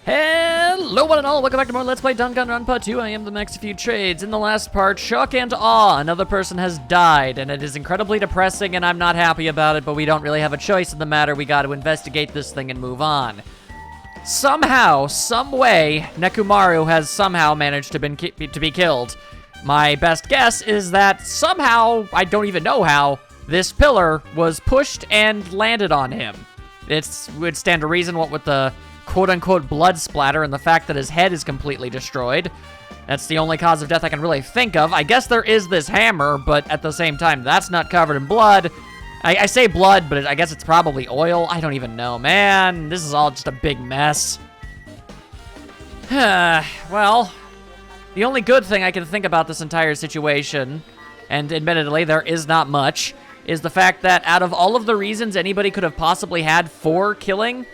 Hello one and all, welcome back to more Let's Play Danganronpa 2. I am the Max Few Trades. In the last part, shock and awe, another person has died, and it is incredibly depressing, and I'm not happy about it, but we don't really have a choice in the matter. We gotta investigate this thing and move on. Somehow, some way, Nekomaru has somehow managed to be killed. My best guess is that somehow, I don't even know how, this pillar was pushed and landed on him. It would stand to reason, what with the quote-unquote blood splatter and the fact that his head is completely destroyed. That's the only cause of death I can really think of. I guess there is this hammer, but at the same time, that's not covered in blood. I say blood, but I guess it's probably oil. I don't even know, man. This is all just a big mess. Well, the only good thing I can think about this entire situation, and admittedly, there is not much, is the fact that out of all of the reasons anybody could have possibly had for killing,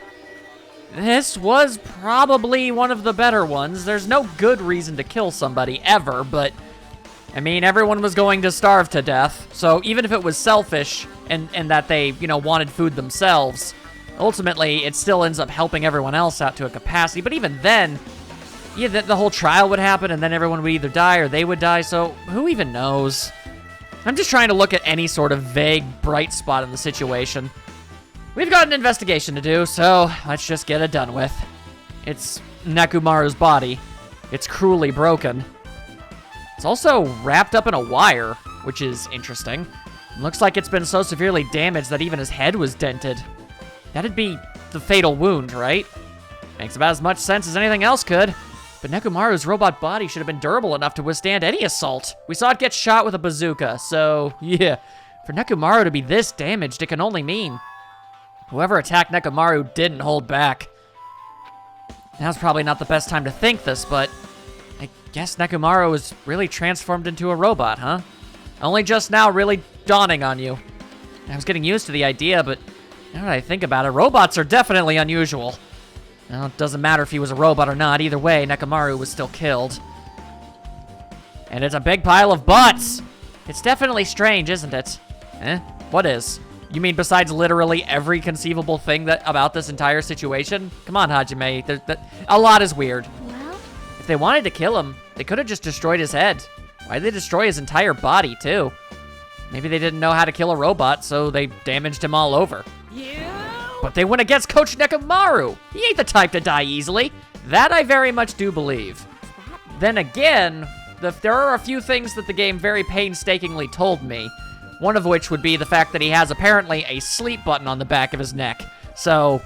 this was probably one of the better ones. There's no good reason to kill somebody, ever, but, I mean, everyone was going to starve to death, so even if it was selfish, and that they, you know, wanted food themselves, ultimately, it still ends up helping everyone else out to a capacity, but even then, yeah, the whole trial would happen, and then everyone would either die or they would die, so who even knows? I'm just trying to look at any sort of vague, bright spot in the situation. We've got an investigation to do, so let's just get it done with. It's Nekomaru's body. It's cruelly broken. It's also wrapped up in a wire, which is interesting. Looks like it's been so severely damaged that even his head was dented. That'd be the fatal wound, right? Makes about as much sense as anything else could. But Nekomaru's robot body should have been durable enough to withstand any assault. We saw it get shot with a bazooka, so yeah. For Nekomaru to be this damaged, it can only mean whoever attacked Nekomaru didn't hold back. Now's probably not the best time to think this, but I guess Nekomaru is really transformed into a robot, huh? Only just now really dawning on you. I was getting used to the idea, but now that I think about it, robots are definitely unusual. Well, it doesn't matter if he was a robot or not. Either way, Nekomaru was still killed. And it's a big pile of butts! It's definitely strange, isn't it? Eh? What is? You mean besides literally every conceivable thing about this entire situation? Come on, Hajime. A lot is weird. Well? If they wanted to kill him, they could have just destroyed his head. Why'd they destroy his entire body, too? Maybe they didn't know how to kill a robot, so they damaged him all over. But they went against Coach Nekomaru. He ain't the type to die easily. That I very much do believe. Then again, there are a few things that the game very painstakingly told me. One of which would be the fact that he has apparently a sleep button on the back of his neck. So,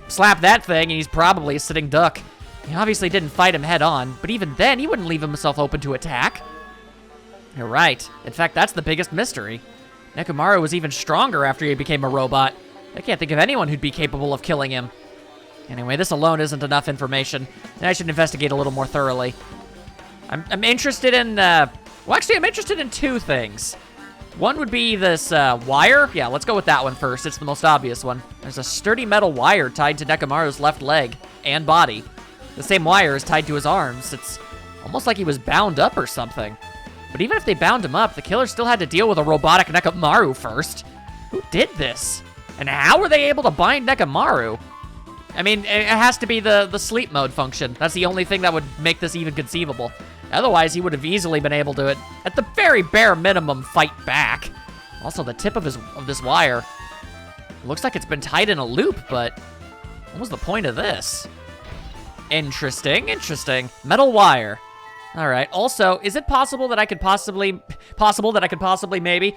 slap that thing and he's probably a sitting duck. He obviously didn't fight him head on, but even then, he wouldn't leave himself open to attack. You're right. In fact, that's the biggest mystery. Nekomaru was even stronger after he became a robot. I can't think of anyone who'd be capable of killing him. Anyway, this alone isn't enough information, and I should investigate a little more thoroughly. I'm interested in, well, actually, I'm interested in two things. One would be this wire. Yeah, let's go with that one first. It's the most obvious one. There's a sturdy metal wire tied to Nekomaru's left leg and body. The same wire is tied to his arms. It's almost like he was bound up or something. But even if they bound him up, the killer still had to deal with a robotic Nekomaru first. Who did this? And how were they able to bind Nekomaru? I mean, it has to be the sleep mode function. That's the only thing that would make this even conceivable. Otherwise, he would have easily been able to, at the very bare minimum, fight back. Also, the tip of this wire looks like it's been tied in a loop, but what was the point of this? Interesting. Metal wire. All right. Also, is it possible that I could possibly maybe,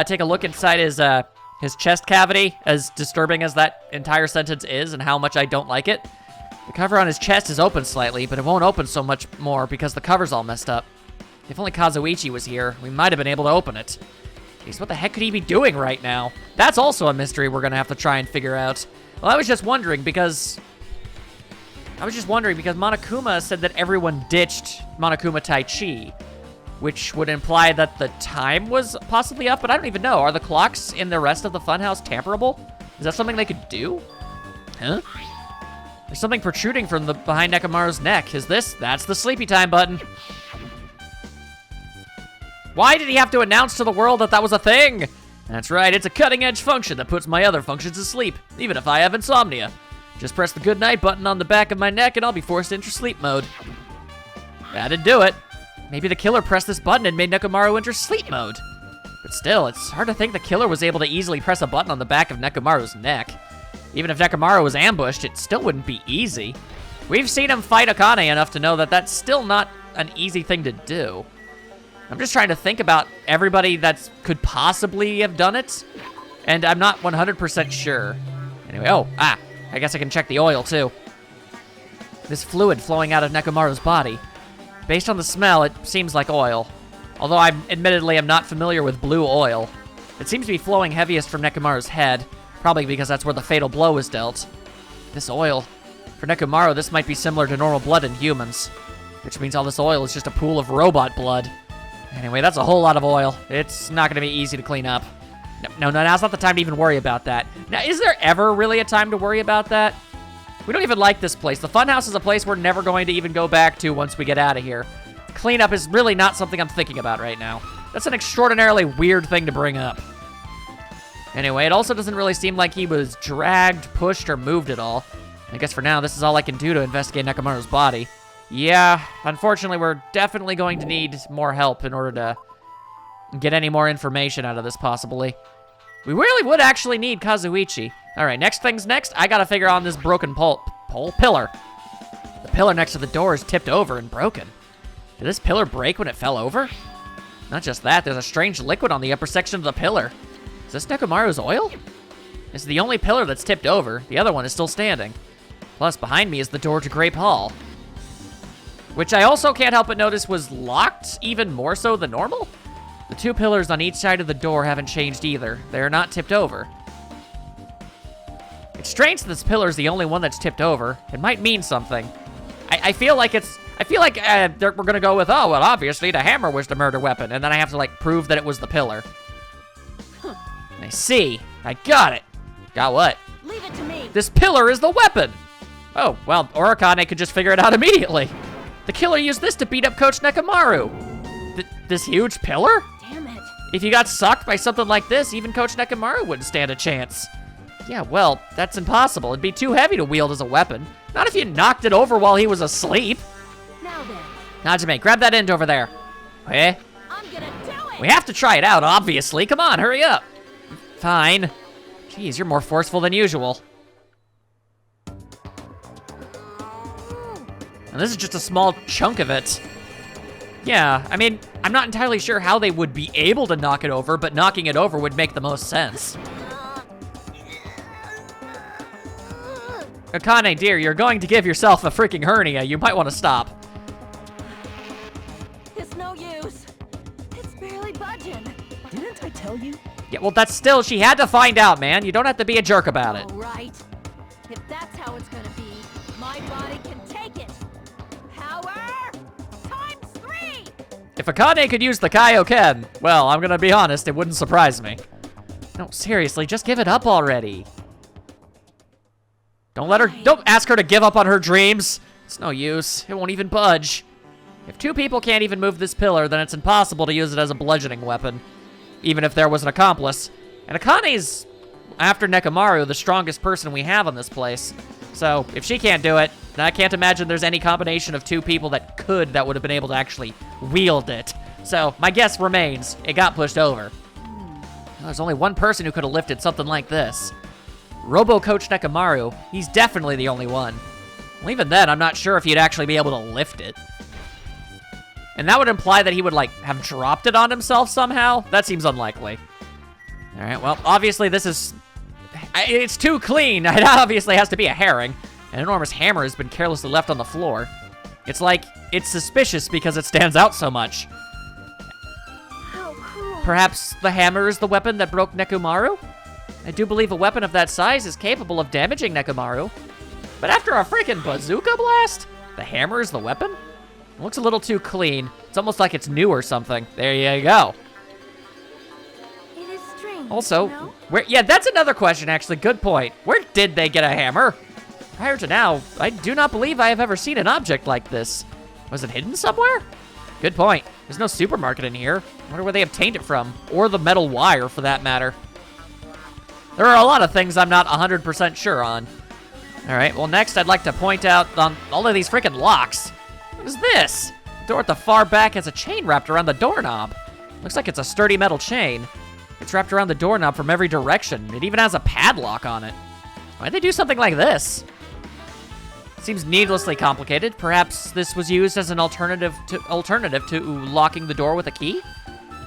take a look inside his chest cavity, as disturbing as that entire sentence is and how much I don't like it? The cover on his chest is open slightly, but it won't open so much more because the cover's all messed up. If only Kazuichi was here, we might have been able to open it. Jeez, what the heck could he be doing right now? That's also a mystery we're gonna have to try and figure out. Well, I was just wondering because Monokuma said that everyone ditched Monokuma Tai Chi, which would imply that the time was possibly up, but I don't even know. Are the clocks in the rest of the funhouse tamperable? Is that something they could do? Huh? There's something protruding from behind Nekomaru's neck. That's the sleepy time button. Why did he have to announce to the world that was a thing? That's right, it's a cutting-edge function that puts my other functions to sleep, even if I have insomnia. Just press the good night button on the back of my neck and I'll be forced into sleep mode. That'd do it. Maybe the killer pressed this button and made Nekomaru enter sleep mode. But still, it's hard to think the killer was able to easily press a button on the back of Nekomaru's neck. Even if Nekomaru was ambushed, it still wouldn't be easy. We've seen him fight Akane enough to know that that's still not an easy thing to do. I'm just trying to think about everybody that could possibly have done it, and I'm not 100% sure. Anyway, I guess I can check the oil too. This fluid flowing out of Nekomaru's body. Based on the smell, it seems like oil. Although I admittedly am not familiar with blue oil. It seems to be flowing heaviest from Nekomaru's head, probably because that's where the fatal blow was dealt. This oil. For Nekomaru, this might be similar to normal blood in humans, which means all this oil is just a pool of robot blood. Anyway, that's a whole lot of oil. It's not gonna be easy to clean up. No, now's not the time to even worry about that. Now, is there ever really a time to worry about that? We don't even like this place. The funhouse is a place we're never going to even go back to once we get out of here. Cleanup is really not something I'm thinking about right now. That's an extraordinarily weird thing to bring up. Anyway, it also doesn't really seem like he was dragged, pushed, or moved at all. I guess for now, this is all I can do to investigate Nekomaru's body. Yeah, unfortunately, we're definitely going to need more help in order to get any more information out of this, possibly. We really would actually need Kazuichi. All right, next thing's next. I gotta figure out this broken pillar. The pillar next to the door is tipped over and broken. Did this pillar break when it fell over? Not just that, there's a strange liquid on the upper section of the pillar. Is this Nekomaru's oil? This is the only pillar that's tipped over. The other one is still standing. Plus, behind me is the door to Grape Hall, which I also can't help but notice was locked even more so than normal. The two pillars on each side of the door haven't changed either. They're not tipped over. It's strange that this pillar is the only one that's tipped over. It might mean something. I feel like we're gonna go with, oh, well, obviously the hammer was the murder weapon, and then I have to, like, prove that it was the pillar. I see. I got it. Got what? Leave it to me. This pillar is the weapon. Oh, well, Orikane could just figure it out immediately. The killer used this to beat up Coach Nekomaru. This huge pillar? Damn it. If you got sucked by something like this, even Coach Nekomaru wouldn't stand a chance. Yeah, well, that's impossible. It'd be too heavy to wield as a weapon. Not if you knocked it over while he was asleep. Now then. Hajime, grab that end over there. Eh? I'm gonna do it. We have to try it out, obviously. Come on, hurry up. Fine. Jeez, you're more forceful than usual. And this is just a small chunk of it. Yeah, I mean, I'm not entirely sure how they would be able to knock it over, but knocking it over would make the most sense. Akane, dear, you're going to give yourself a freaking hernia. You might want to stop. It's no use. It's barely budging. Didn't I tell you? Yeah, well, that's still, she had to find out, man. You don't have to be a jerk about it. All right. If that's how it's gonna be, my body can take it. Power times 3. If Akane could use the Kaioken, well, I'm gonna be honest, it wouldn't surprise me. No, seriously, just give it up already. Don't ask her to give up on her dreams. It's no use. It won't even budge. If two people can't even move this pillar, then it's impossible to use it as a bludgeoning weapon, even if there was an accomplice. And Akane's, after Nekomaru, the strongest person we have on this place. So, if she can't do it, then I can't imagine there's any combination of two people that would have been able to actually wield it. So, my guess remains, it got pushed over. Well, there's only one person who could have lifted something like this. Robo Coach Nekomaru, he's definitely the only one. Well, even then, I'm not sure if he'd actually be able to lift it. And that would imply that he would, like, have dropped it on himself somehow? That seems unlikely. All right, well, obviously this is... It's too clean. It obviously has to be a herring. An enormous hammer has been carelessly left on the floor. It's like, it's suspicious because it stands out so much. How cruel. Perhaps the hammer is the weapon that broke Nekomaru? I do believe a weapon of that size is capable of damaging Nekomaru. But after a freaking bazooka blast, the hammer is the weapon? It looks a little too clean. It's almost like it's new or something. There you go. It is strange. Also, you know? yeah, that's another question, actually. Good point. Where did they get a hammer? Prior to now, I do not believe I have ever seen an object like this. Was it hidden somewhere? Good point. There's no supermarket in here. I wonder where they obtained it from. Or the metal wire, for that matter. There are a lot of things I'm not 100% sure on. All right, well, next I'd like to point out on all of these freaking locks. What is this? The door at the far back has a chain wrapped around the doorknob. Looks like it's a sturdy metal chain. It's wrapped around the doorknob from every direction. It even has a padlock on it. Why'd they do something like this? Seems needlessly complicated. Perhaps this was used as an alternative to locking the door with a key?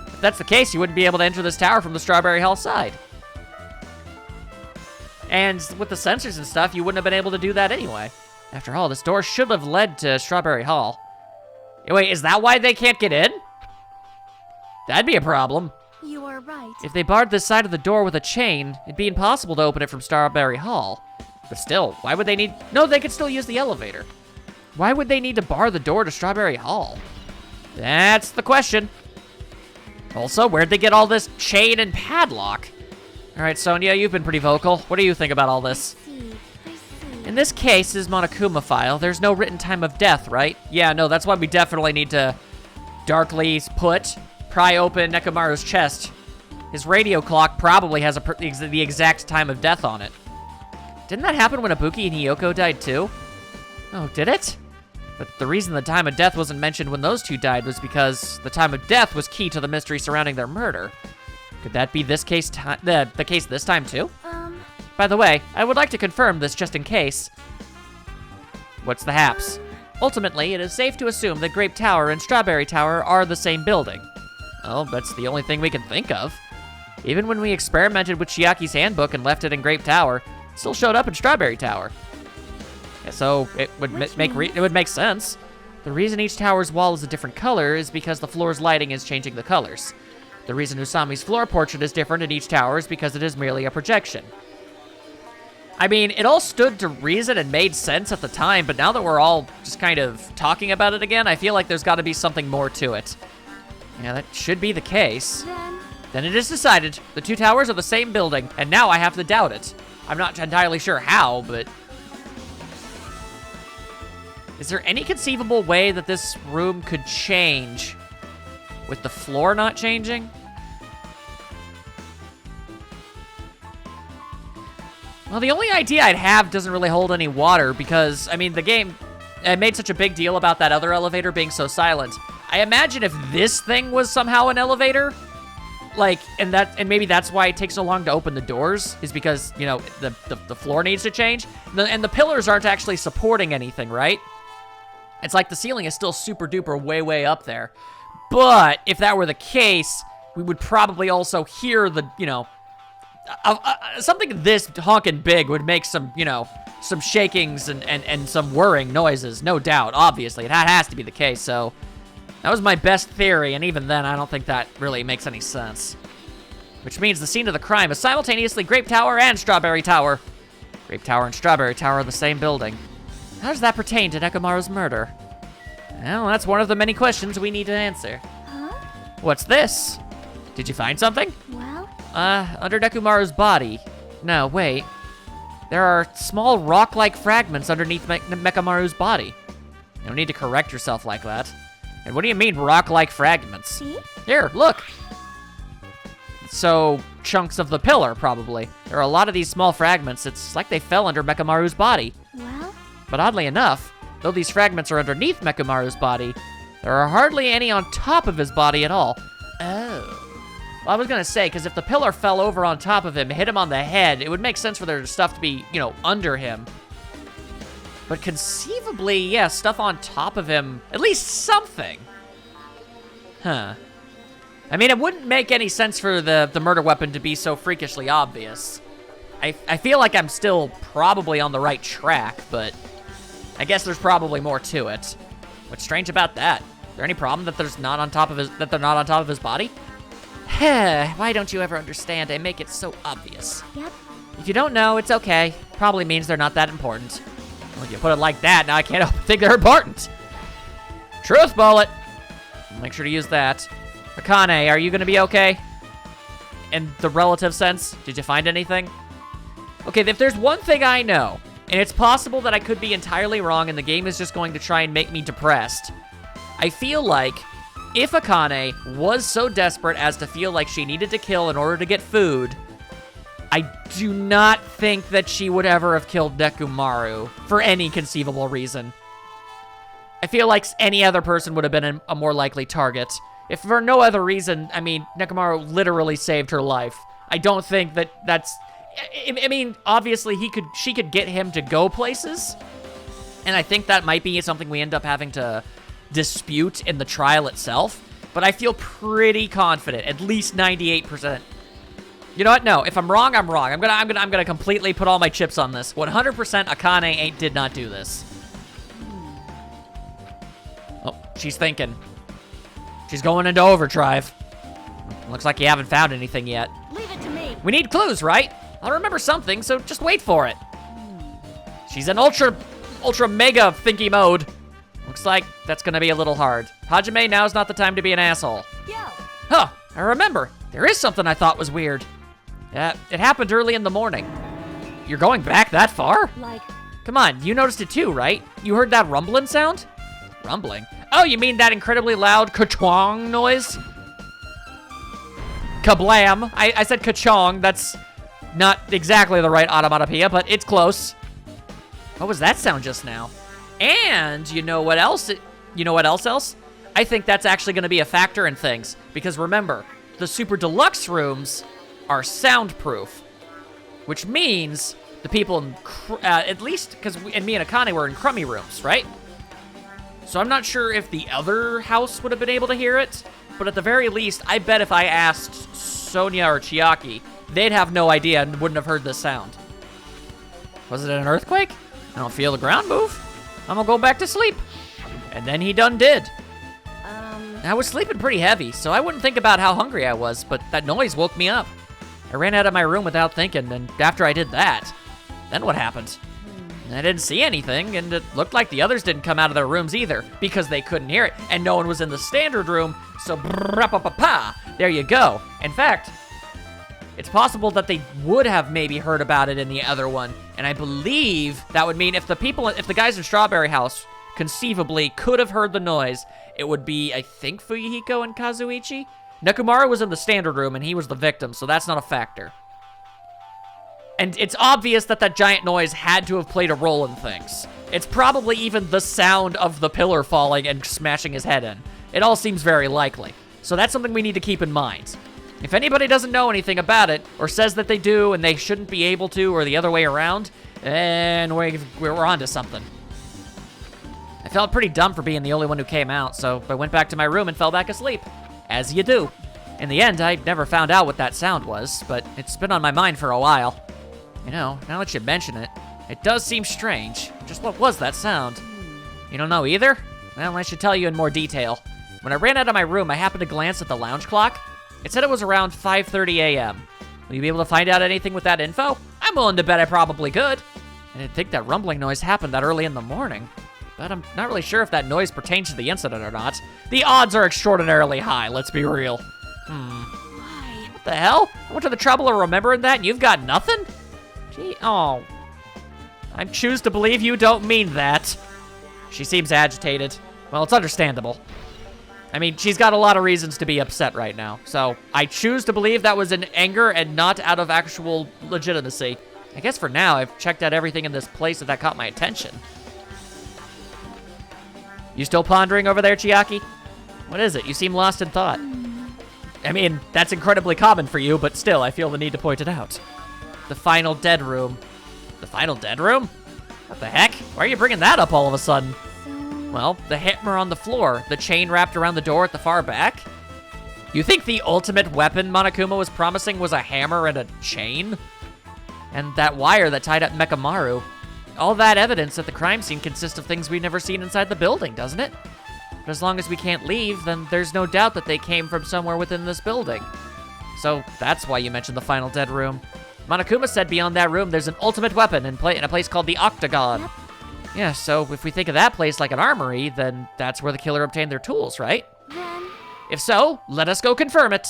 If that's the case, you wouldn't be able to enter this tower from the Strawberry Hall side. And with the sensors and stuff, you wouldn't have been able to do that anyway. After all, this door should have led to Strawberry Hall. Wait, is that why they can't get in? That'd be a problem. You are right. If they barred this side of the door with a chain, it'd be impossible to open it from Strawberry Hall. But still, why would they need... No, they could still use the elevator. Why would they need to bar the door to Strawberry Hall? That's the question. Also, where'd they get all this chain and padlock? All right, Sonia, you've been pretty vocal. What do you think about all this? I see. In this case, his Monokuma file, there's no written time of death, right? Yeah, no, that's why we definitely need to darkly pry open Nekomaru's chest. His radio clock probably has the exact time of death on it. Didn't that happen when Ibuki and Hiyoko died too? Oh, did it? But the reason the time of death wasn't mentioned when those two died was because the time of death was key to the mystery surrounding their murder. Could that be this case the case this time too? By the way, I would like to confirm this just in case. What's the haps? Ultimately, it is safe to assume that Grape Tower and Strawberry Tower are the same building. Well, that's the only thing we can think of. Even when we experimented with Chiaki's handbook and left it in Grape Tower, it still showed up in Strawberry Tower. Yeah, so it would make sense. The reason each tower's wall is a different color is because the floor's lighting is changing the colors. The reason Usami's floor portrait is different in each tower is because it is merely a projection. I mean, it all stood to reason and made sense at the time, but now that we're all just kind of talking about it again, I feel like there's got to be something more to it. Yeah, that should be the case. Then it is decided. The two towers are the same building, and now I have to doubt it. I'm not entirely sure how, but... Is there any conceivable way that this room could change with the floor not changing? Well, the only idea I'd have doesn't really hold any water because, I mean, the game made such a big deal about that other elevator being so silent. I imagine if this thing was somehow an elevator, like, and maybe that's why it takes so long to open the doors, is because, you know, the floor needs to change. And the pillars aren't actually supporting anything, right? It's like the ceiling is still super duper way up there. But if that were the case, we would probably also hear the, you know, something this honking big would make some, you know, some shakings and some whirring noises, no doubt. Obviously, that has to be the case, so that was my best theory, and even then, I don't think that really makes any sense. Which means the scene of the crime is simultaneously Grape Tower and Strawberry Tower. Grape Tower and Strawberry Tower are the same building. How does that pertain to Nekomaru's murder? Well, that's one of the many questions we need to answer. Huh? What's this? Did you find something? Well? Under Nekomaru's body. No, wait. There are small rock-like fragments underneath Nekomaru's body. You don't need to correct yourself like that. And what do you mean, rock-like fragments? See? Here, look. So, chunks of the pillar, probably. There are a lot of these small fragments. It's like they fell under Nekomaru's body. Well? But oddly enough, though these fragments are underneath Nekomaru's body, there are hardly any on top of his body at all. Oh. Well, I was gonna say, because if the pillar fell over on top of him, hit him on the head, it would make sense for their stuff to be, you know, under him. But conceivably, yeah, stuff on top of him, at least something. Huh. I mean, it wouldn't make any sense for the murder weapon to be so freakishly obvious. I feel like I'm still probably on the right track, but I guess there's probably more to it. What's strange about that? Is there any problem that they're not on top of his body? Why don't you ever understand? I make it so obvious. Yep. If you don't know, it's okay. Probably means they're not that important. Well, if you put it like that, now I can't help but think they're important. Truth bullet. Make sure to use that. Akane, are you gonna be okay? In the relative sense, did you find anything? Okay, if there's one thing I know, and it's possible that I could be entirely wrong and the game is just going to try and make me depressed, I feel like if Akane was so desperate as to feel like she needed to kill in order to get food, I do not think that she would ever have killed Nekomaru for any conceivable reason. I feel like any other person would have been a more likely target. If for no other reason, I mean, Nekomaru literally saved her life. I don't think that's... I mean, obviously, she could get him to go places, and I think that might be something we end up having to dispute in the trial itself, but I feel pretty confident, at least 98%. You know what? No, if I'm wrong, I'm wrong. I'm gonna completely put all my chips on this. 100% Akane did not do this. Oh, she's thinking. She's going into overdrive. Looks like you haven't found anything yet. Leave it to me. We need clues, right? I'll remember something, so just wait for it. She's in ultra mega thinky mode. Looks like that's gonna be a little hard. Hajime, now's not the time to be an asshole. Yo. Huh, I remember. There is something I thought was weird. It happened early in the morning. You're going back that far? Like, Come on, you noticed it too, right? You heard that rumbling sound? Rumbling? Oh, you mean that incredibly loud ka-chong noise? Kablam. I said ka-chong. That's not exactly the right onomatopoeia, but it's close. What was that sound just now? And you know what else? Else? I think that's actually going to be a factor in things. Because remember, the super deluxe rooms are soundproof. Which means the people in, at least, because me and Akane were in crummy rooms, right? So I'm not sure if the other house would have been able to hear it. But at the very least, I bet if I asked Sonia or Chiaki, they'd have no idea and wouldn't have heard this sound. Was it an earthquake? I don't feel the ground move. I'm gonna go back to sleep. And then he done did. I was sleeping pretty heavy, so I wouldn't think about how hungry I was, but that noise woke me up. I ran out of my room without thinking, and after I did that, then what happened? I didn't see anything, and it looked like the others didn't come out of their rooms either, because they couldn't hear it, and no one was in the standard room, so there you go. In fact, it's possible that they would have maybe heard about it in the other one, and I believe that would mean if the guys in Strawberry House conceivably could have heard the noise, it would be, I think, Fuyuhiko and Kazuichi? Nekomaru was in the standard room, and he was the victim, so that's not a factor. And it's obvious that that giant noise had to have played a role in things. It's probably even the sound of the pillar falling and smashing his head in. It all seems very likely. So that's something we need to keep in mind. If anybody doesn't know anything about it, or says that they do and they shouldn't be able to, or the other way around, then we're onto something. I felt pretty dumb for being the only one who came out, so I went back to my room and fell back asleep. As you do. In the end, I never found out what that sound was, but it's been on my mind for a while. You know, now that you mention it, it does seem strange. Just what was that sound? You don't know either? Well, I should tell you in more detail. When I ran out of my room, I happened to glance at the lounge clock. It said it was around 5:30 a.m. Will you be able to find out anything with that info? I'm willing to bet I probably could. I didn't think that rumbling noise happened that early in the morning, but I'm not really sure if that noise pertains to the incident or not. The odds are extraordinarily high, let's be real. why? What the hell? I went to the trouble of remembering that and you've got nothing? Gee, oh. I choose to believe you don't mean that. She seems agitated. Well, it's understandable. I mean, she's got a lot of reasons to be upset right now, so I choose to believe that was in anger and not out of actual legitimacy. I guess for now, I've checked out everything in this place that caught my attention. You still pondering over there, Chiaki? What is it? You seem lost in thought. I mean, that's incredibly common for you, but still, I feel the need to point it out. The final dead room. The final dead room? What the heck? Why are you bringing that up all of a sudden? Well, the hammer on the floor, the chain wrapped around the door at the far back. You think the ultimate weapon Monokuma was promising was a hammer and a chain? And that wire that tied up Mekamaru. All that evidence at the crime scene consists of things we've never seen inside the building, doesn't it? But as long as we can't leave, then there's no doubt that they came from somewhere within this building. So that's why you mentioned the final dead room. Monokuma said beyond that room there's an ultimate weapon in a place called the Octagon. Yep. Yeah, so if we think of that place like an armory, then that's where the killer obtained their tools, right? Then, If so, let us go confirm it.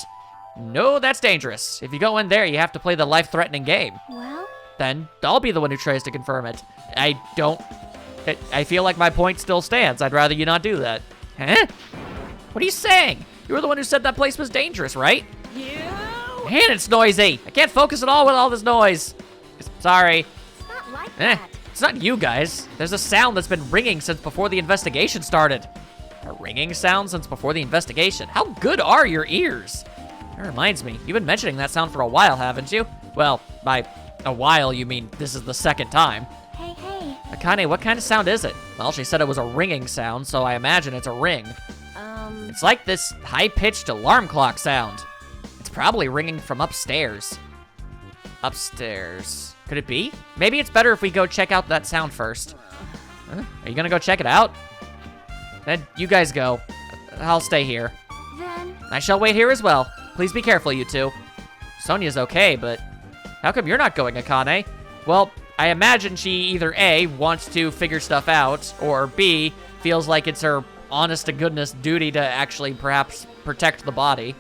No, that's dangerous. If you go in there, you have to play the life-threatening game. well, Then I'll be the one who tries to confirm it. I feel like my point still stands. I'd rather you not do that. Huh? What are you saying? You were the one who said that place was dangerous, right? you Man, it's noisy. I can't focus at all with all this noise. Sorry. It's not like that. It's not you guys. There's a sound that's been ringing since before the investigation started. A ringing sound since before the investigation? How good are your ears? That reminds me, you've been mentioning that sound for a while, haven't you? Well, by a while, you mean this is the second time. Hey, hey. Akane, what kind of sound is it? Well, she said it was a ringing sound, so I imagine it's a ring. It's like this high-pitched alarm clock sound. It's probably ringing from upstairs. Upstairs. Could it be? Maybe it's better if we go check out that sound first. Huh? Are you gonna go check it out? Then you guys go. I'll stay here. Then I shall wait here as well. Please be careful, you two. Sonia's okay, but how come you're not going, Akane? Well, I imagine she either A, wants to figure stuff out, or B, feels like it's her honest-to-goodness duty to actually perhaps protect the body.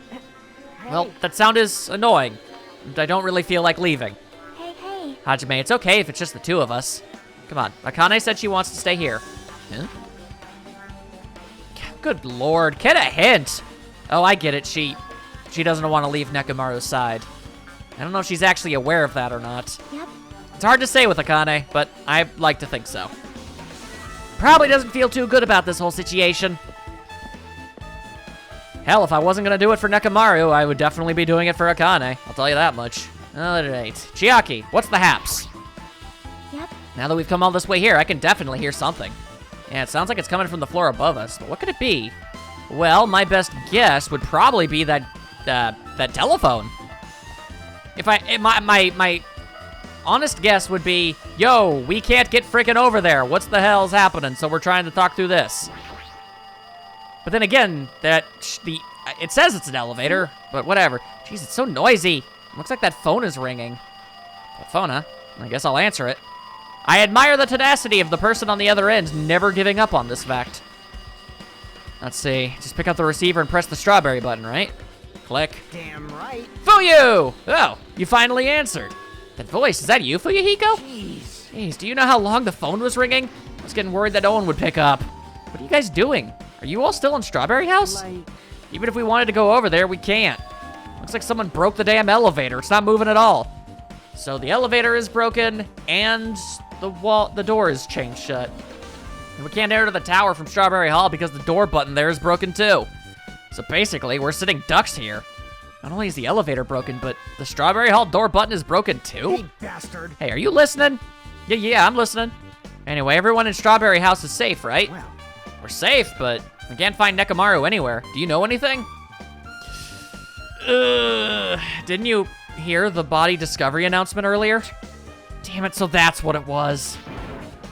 Well, that sound is annoying, and I don't really feel like leaving. hey, hey. Hajime, it's okay if it's just the two of us. Come on, Akane said she wants to stay here. Huh? Good lord, get a hint! Oh, I get it, she doesn't want to leave Nekomaru's side. I don't know if she's actually aware of that or not. Yep. It's hard to say with Akane, but I like to think so. Probably doesn't feel too good about this whole situation. Hell, if I wasn't gonna do it for Nekomaru, I would definitely be doing it for Akane. I'll tell you that much. Alright. Chiaki, what's the haps? Yep. Now that we've come all this way here, I can definitely hear something. Yeah, it sounds like it's coming from the floor above us, but what could it be? Well, my best guess would probably be that telephone. My honest guess would be, yo, we can't get frickin' over there. What's the hell's happening? So we're trying to talk through this. But then again, it says it's an elevator, but whatever. Jeez, it's so noisy. Looks like that phone is ringing. The phone, huh? I guess I'll answer it. I admire the tenacity of the person on the other end, never giving up on this fact. Let's see. Just pick up the receiver and press the strawberry button, right? Click. Damn right. Fuyu! Oh, you finally answered. That voice, is that you, Fuyuhiko? Jeez. Do you know how long the phone was ringing? I was getting worried that no one would pick up. What are you guys doing? Are you all still in Strawberry House? Like, Even if we wanted to go over there, we can't. Looks like someone broke the damn elevator. It's not moving at all. So the elevator is broken, and the door is chained shut. And we can't enter the tower from Strawberry Hall because the door button there is broken too. So basically, we're sitting ducks here. Not only is the elevator broken, but the Strawberry Hall door button is broken too? hey, bastard. Hey, are you listening? Yeah, I'm listening. Anyway, everyone in Strawberry House is safe, right? Well, We're safe, but we can't find Nekomaru anywhere. Do you know anything? Didn't you hear the body discovery announcement earlier? Damn it, so that's what it was.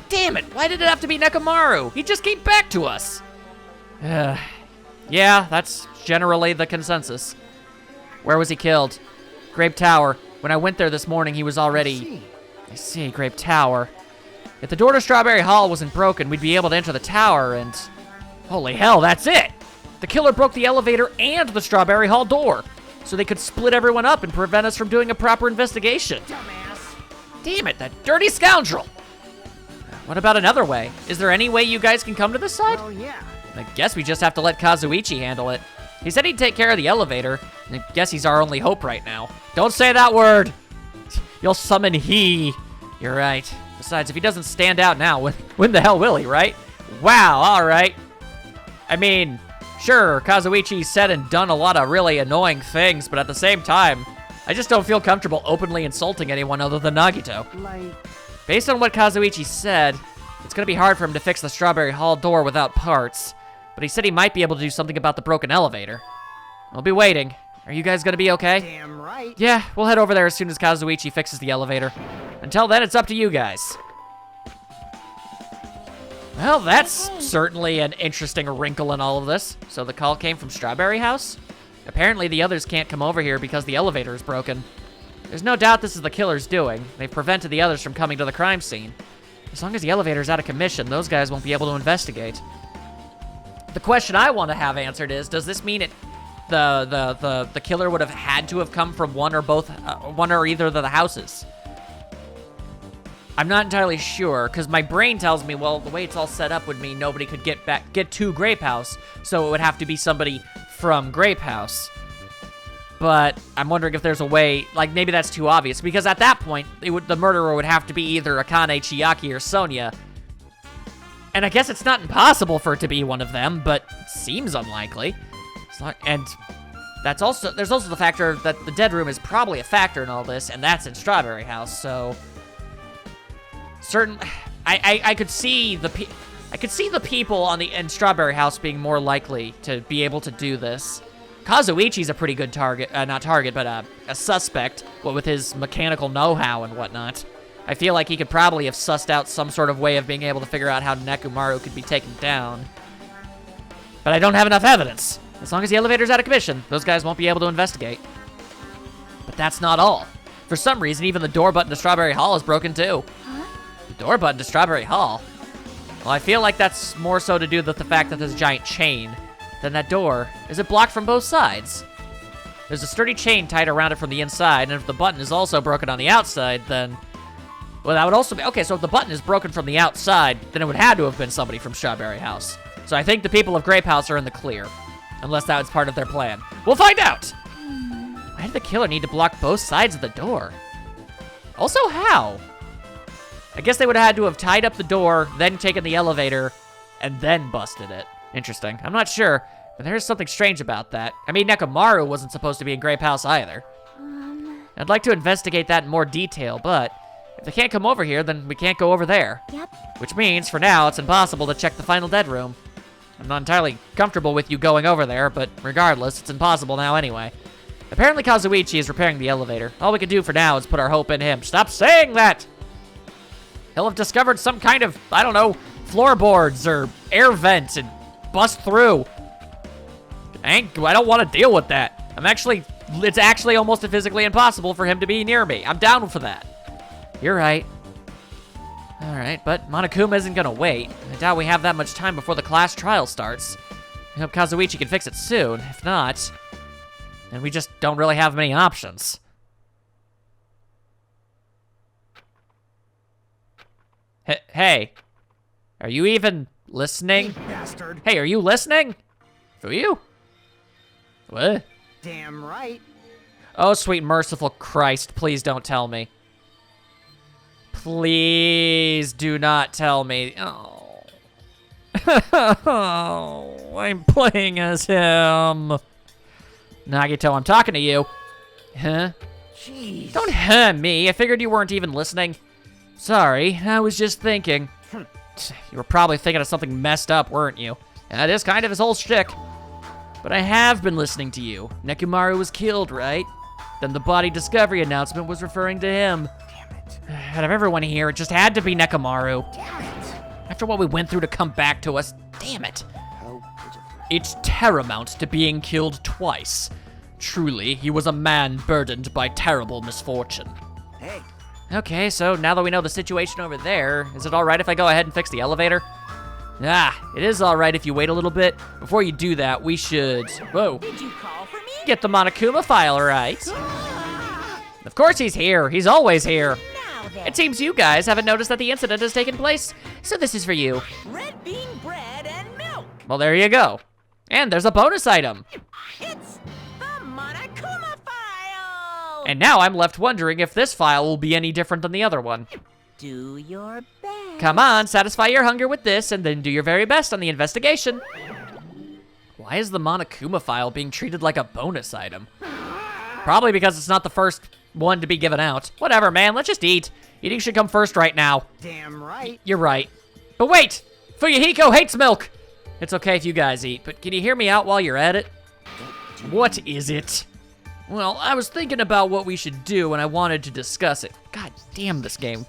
Damn it, why did it have to be Nekomaru? He just came back to us. Yeah, that's generally the consensus. Where was he killed? Grape Tower. When I went there this morning, he was already... I see, Grape Tower. If the door to Strawberry Hall wasn't broken, we'd be able to enter the tower and... Holy hell, that's it! The killer broke the elevator and the Strawberry Hall door, so they could split everyone up and prevent us from doing a proper investigation. dumbass. Damn it, that dirty scoundrel! What about another way? Is there any way you guys can come to this side? Well, yeah. I guess we just have to let Kazuichi handle it. He said he'd take care of the elevator, and I guess he's our only hope right now. Don't say that word! You'll summon he. You're right. Besides, if he doesn't stand out now, when the hell will he, right? Wow, alright. I mean, sure, Kazuichi said and done a lot of really annoying things, but at the same time, I just don't feel comfortable openly insulting anyone other than Nagito. Like, Based on what Kazuichi said, it's gonna be hard for him to fix the Strawberry Hall door without parts, but he said he might be able to do something about the broken elevator. I'll be waiting. Are you guys gonna be okay? damn right. Yeah, we'll head over there as soon as Kazuichi fixes the elevator. Until then, it's up to you guys. Well, that's certainly an interesting wrinkle in all of this. So the call came from Strawberry House? Apparently the others can't come over here because the elevator is broken. There's no doubt this is the killer's doing. They've prevented the others from coming to the crime scene. As long as the elevator's out of commission, those guys won't be able to investigate. The question I want to have answered is, does this mean the killer would have had to have come from one or either of the houses? I'm not entirely sure, because my brain tells me, well, the way it's all set up would mean nobody could get to Grape House, so it would have to be somebody from Grape House. But I'm wondering if there's a way, like maybe that's too obvious, because at that point, the murderer would have to be either Akane, Chiaki, or Sonia. And I guess it's not impossible for it to be one of them, but seems unlikely. And there's also the factor that the dead room is probably a factor in all this, and that's in Strawberry House, so... I could see the people in Strawberry House being more likely to be able to do this. Kazuichi's a pretty good target, not target, but a suspect, what with his mechanical know-how and whatnot. I feel like he could probably have sussed out some sort of way of being able to figure out how Nekomaru could be taken down. But I don't have enough evidence. As long as the elevator's out of commission, those guys won't be able to investigate. But that's not all. For some reason, even the door button to Strawberry Hall is broken too. Huh? The door button to Strawberry Hall? Well, I feel like that's more so to do with the fact that there's a giant chain. Then that door, is it blocked from both sides? There's a sturdy chain tied around it from the inside, and if the button is also broken on the outside, then... Well, that would also be... Okay, so if the button is broken from the outside, then it would have to have been somebody from Strawberry House. So I think the people of Grape House are in the clear. Unless that was part of their plan. We'll find out! Why did the killer need to block both sides of the door? Also, how? I guess they would have had to have tied up the door, then taken the elevator, and then busted it. Interesting. I'm not sure, but there is something strange about that. I mean, Nekomaru wasn't supposed to be in Grape House either. I'd like to investigate that in more detail, but if they can't come over here, then we can't go over there. Yep. Which means, for now, it's impossible to check the final dead room. I'm not entirely comfortable with you going over there, but regardless, it's impossible now anyway. Apparently Kazuichi is repairing the elevator. All we can do for now is put our hope in him. Stop saying that! He'll have discovered some kind of, I don't know, floorboards or air vents and bust through. I don't want to deal with that. It's actually almost physically impossible for him to be near me. I'm down for that. You're right. All right, but Monokuma isn't gonna wait. I doubt we have that much time before the class trial starts. I hope Kazuichi can fix it soon. If not, then we just don't really have many options. Hey, are you even listening? Bastard. Hey, are you listening? Who are you? What? Damn right. Oh, sweet merciful Christ, please don't tell me. Please do not tell me. Oh. Oh, I'm playing as him. Nagito, I'm talking to you. Huh? Jeez. Don't huh me. I figured you weren't even listening. Sorry, I was just thinking. You were probably thinking of something messed up, weren't you? That is kind of his whole shtick. But I have been listening to you. Nekomaru was killed, right? Then the body discovery announcement was referring to him. Damn it. Out of everyone here, it just had to be Nekomaru. Damn it. After what we went through to come back to us, damn it. How pitiful. It's tantamount to being killed twice. Truly, he was a man burdened by terrible misfortune. Hey. Okay, so now that we know the situation over there, is it all right if I go ahead and fix the elevator? Ah, it is all right if you wait a little bit. Before you do that, we should... Whoa. Did you call for me? Get the Monokuma file right. Of course he's here. He's always here. Now then. It seems you guys haven't noticed that the incident has taken place, so this is for you. Red bean bread and milk. Well, there you go. And there's a bonus item. It's the Monokuma file. And now I'm left wondering if this file will be any different than the other one. Do your best. Come on, satisfy your hunger with this, and then do your very best on the investigation. Why is the Monokuma file being treated like a bonus item? Probably because it's not the first one to be given out. Whatever, man, let's just eat. Eating should come first right now. Damn right. You're right. But wait! Fuyuhiko hates milk! It's okay if you guys eat, but can you hear me out while you're at it? What is it? Well, I was thinking about what we should do and I wanted to discuss it. God damn this game.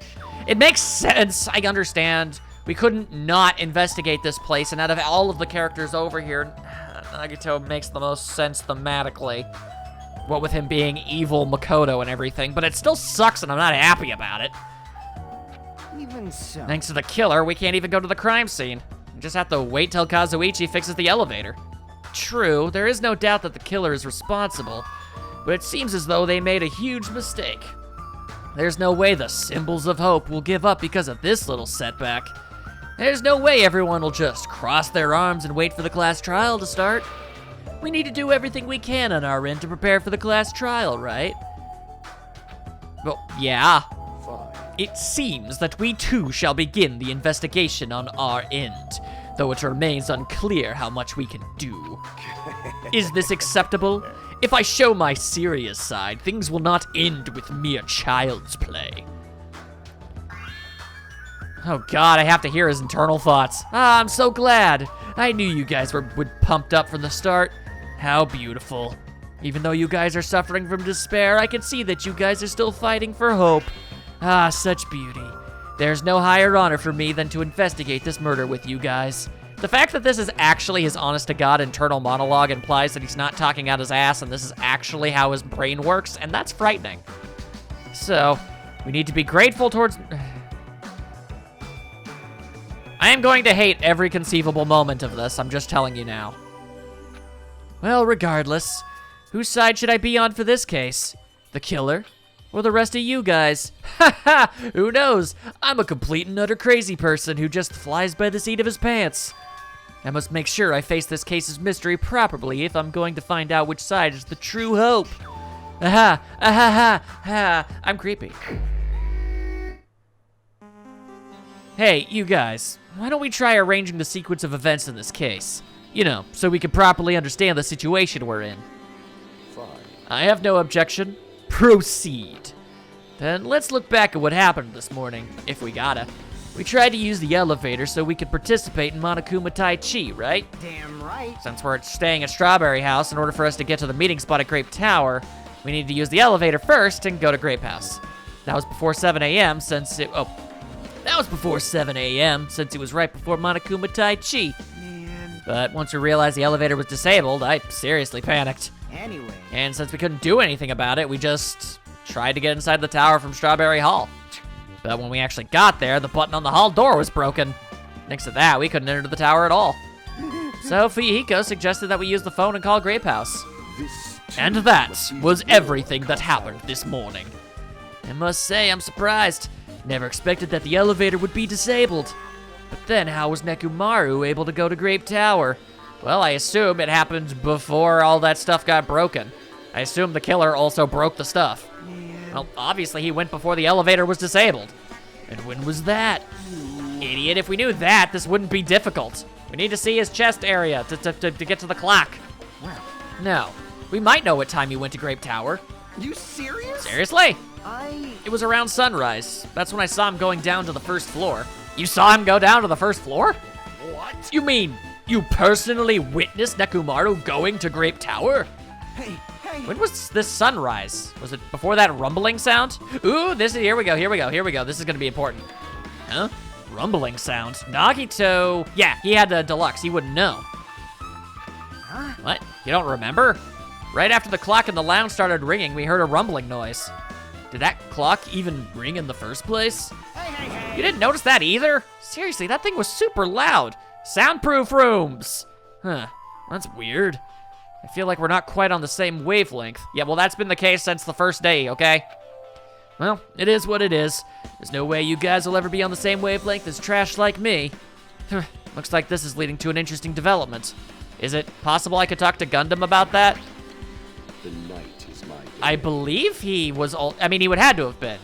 It makes sense, I understand. We couldn't not investigate this place, and out of all of the characters over here, Nagito makes the most sense thematically. What with him being evil Makoto and everything, but it still sucks and I'm not happy about it. Even so. Thanks to the killer, we can't even go to the crime scene. We just have to wait till Kazuichi fixes the elevator. True, there is no doubt that the killer is responsible, but it seems as though they made a huge mistake. There's no way the symbols of hope will give up because of this little setback. There's no way everyone will just cross their arms and wait for the class trial to start. We need to do everything we can on our end to prepare for the class trial, right? Well, yeah. Fine. It seems that we too shall begin the investigation on our end, though it remains unclear how much we can do. Is this acceptable? If I show my serious side, things will not end with mere child's play. Oh God, I have to hear his internal thoughts. Ah, I'm so glad. I knew you guys were pumped up from the start. How beautiful. Even though you guys are suffering from despair, I can see that you guys are still fighting for hope. Ah, such beauty. There's no higher honor for me than to investigate this murder with you guys. The fact that this is actually his honest-to-God internal monologue implies that he's not talking out his ass and this is actually how his brain works, and that's frightening. So, we need to be grateful towards... I am going to hate every conceivable moment of this, I'm just telling you now. Well, regardless, whose side should I be on for this case? The killer? Or the rest of you guys? Haha, who knows? I'm a complete and utter crazy person who just flies by the seat of his pants. I must make sure I face this case's mystery properly if I'm going to find out which side is the true hope. Aha, aha, ha, I'm creepy. Hey, you guys, why don't we try arranging the sequence of events in this case? You know, so we can properly understand the situation we're in. Fine. I have no objection. Proceed. Then let's look back at what happened this morning, if we gotta. We tried to use the elevator so we could participate in Monokuma Tai Chi, right? Damn right. Since we're staying at Strawberry House, in order for us to get to the meeting spot at Grape Tower, we need to use the elevator first and go to Grape House. That was before 7 a.m. since it... Oh. That was before 7 a.m. since it was right before Monokuma Tai Chi. Man. But once we realized the elevator was disabled, I seriously panicked. Anyway. And since we couldn't do anything about it, we just tried to get inside the tower from Strawberry Hall. But when we actually got there, the button on the hall door was broken. Next to that, we couldn't enter the tower at all. So Fuyuhiko suggested that we use the phone and call Grape House. And that was everything that happened this morning. I must say, I'm surprised. Never expected that the elevator would be disabled. But then how was Nekomaru able to go to Grape Tower? Well, I assume it happened before all that stuff got broken. I assume the killer also broke the stuff. Well, obviously he went before the elevator was disabled. And when was that? Idiot, if we knew that, this wouldn't be difficult. We need to see his chest area to get to the clock. Well, No, we might know what time he went to Grape Tower. you serious? Seriously? I... It was around sunrise. That's when I saw him going down to the first floor. You saw him go down to the first floor? What? You mean you personally witnessed Nekomaru going to Grape Tower? Hey, hey. When was this sunrise? Was it before that rumbling sound? Ooh, here we go. This is gonna be important. Huh? Rumbling sound. Nagito. Yeah, he had the deluxe. He wouldn't know. Huh? What? You don't remember? Right after the clock in the lounge started ringing, we heard a rumbling noise. Did that clock even ring in the first place? Hey, hey, hey. You didn't notice that either? Seriously, that thing was super loud. Soundproof rooms. Huh, that's weird. I feel like we're not quite on the same wavelength. Yeah, well, that's been the case since the first day, okay? Well, it is what it is. There's no way you guys will ever be on the same wavelength as trash like me. Looks like this is leading to an interesting development. Is it possible I could talk to Gundam about that? The night is my day. I believe he was I mean, he would had to have been.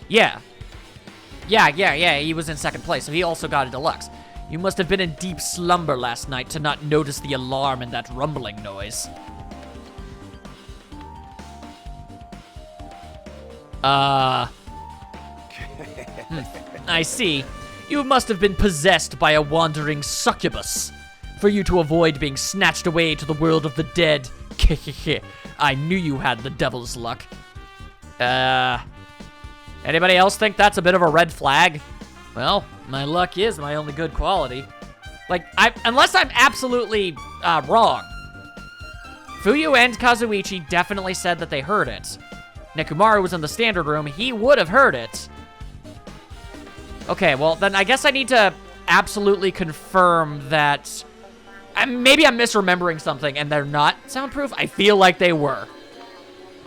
Yeah, he was in second place, so he also got a deluxe. You must have been in deep slumber last night to not notice the alarm and that rumbling noise. I see. You must have been possessed by a wandering succubus for you to avoid being snatched away to the world of the dead. I knew you had the devil's luck. Anybody else think that's a bit of a red flag? Well, my luck is my only good quality. Like, unless I'm absolutely wrong. Fuyu and Kazuichi definitely said that they heard it. Nekomaru was in the standard room, he would have heard it. Okay, well, then I guess I need to absolutely confirm that... maybe I'm misremembering something and they're not soundproof. I feel like they were.